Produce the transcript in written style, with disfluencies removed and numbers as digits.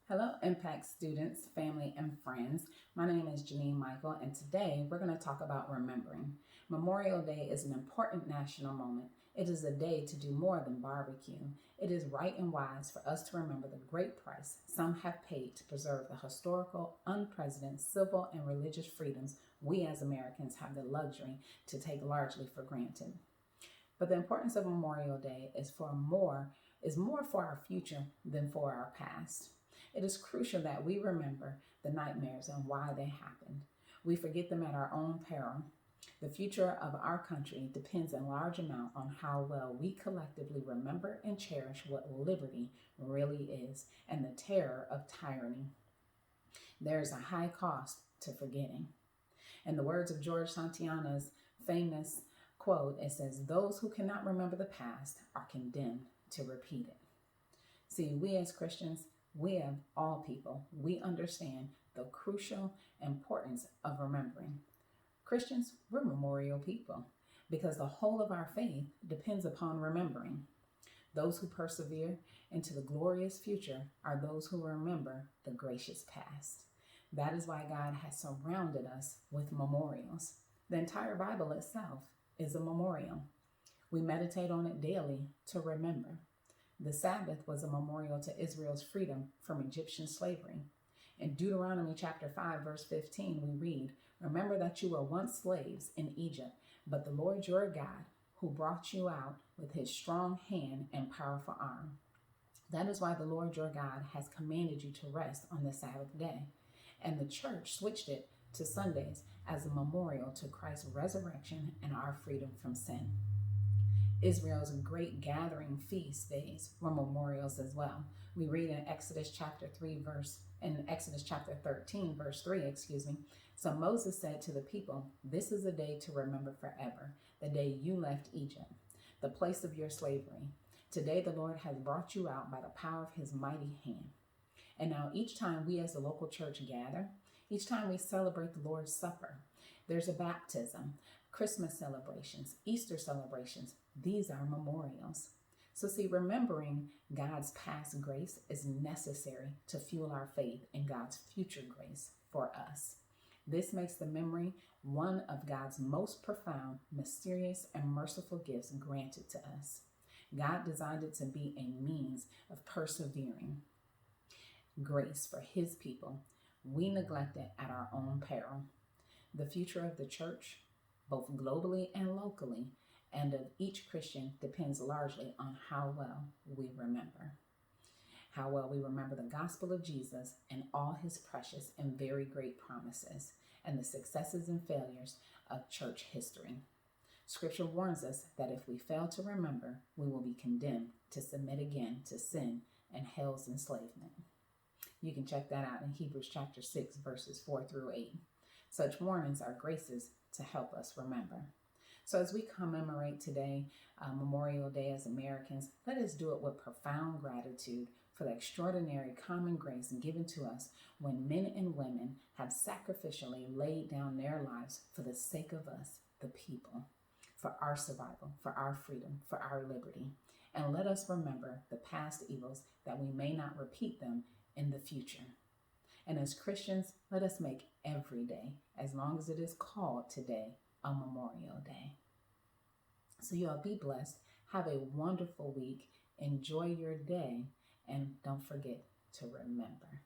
Hello, Impact students, family, and friends. My name is Jennine Michael, and today we're going to talk about remembering. Memorial Day is an important national moment. It is a day to do more than barbecue. It is right and wise for us to remember the great price some have paid to preserve the historical, unprecedented civil and religious freedoms we as Americans have the luxury to take largely for granted. But the importance of Memorial Day is more for our future than for our past. It is crucial that we remember the nightmares and why they happened. We forget them at our own peril. The future of our country depends in large amount on how well we collectively remember and cherish what liberty really is and the terror of tyranny. There is a high cost to forgetting. In the words of George Santayana's famous quote, it says, "Those who cannot remember the past are condemned to repeat it." See, we as Christians, we have all people, we understand the crucial importance of remembering. Christians, we're memorial people because the whole of our faith depends upon remembering. Those who persevere into the glorious future are those who remember the gracious past. That is why God has surrounded us with memorials. The entire Bible itself is a memorial. We meditate on it daily to remember. The Sabbath was a memorial to Israel's freedom from Egyptian slavery. In Deuteronomy chapter 5, verse 15, we read, "Remember that you were once slaves in Egypt, but the Lord your God, who brought you out with his strong hand and powerful arm." That is why the Lord your God has commanded you to rest on the Sabbath day. And the church switched it to Sundays as a memorial to Christ's resurrection and our freedom from sin. Israel's great gathering feast days were memorials as well. We read in Exodus chapter 13, verse 3, "So Moses said to the people, 'This is a day to remember forever, the day you left Egypt, the place of your slavery. Today the Lord has brought you out by the power of his mighty hand.'" And now each time we as the local church gather, each time we celebrate the Lord's Supper, there's a baptism, Christmas celebrations, Easter celebrations. These are memorials. So see, remembering God's past grace is necessary to fuel our faith in God's future grace for us. This makes the memory one of God's most profound, mysterious, and merciful gifts granted to us. God designed it to be a means of persevering grace for his people. We neglect it at our own peril. The future of the church, both globally and locally, and of each Christian depends largely on how well we remember. How well we remember the gospel of Jesus and all his precious and very great promises, and the successes and failures of church history. Scripture warns us that if we fail to remember, we will be condemned to submit again to sin and hell's enslavement. You can check that out in Hebrews chapter 6, verses 4 through 8. Such warnings are graces to help us remember. So as we commemorate today, Memorial Day as Americans, let us do it with profound gratitude for the extraordinary common grace given to us when men and women have sacrificially laid down their lives for the sake of us, the people, for our survival, for our freedom, for our liberty. And let us remember the past evils that we may not repeat them in the future. And as Christians, let us make every day, as long as it is called today, a Memorial Day. So you all be blessed. Have a wonderful week. Enjoy your day. And don't forget to remember.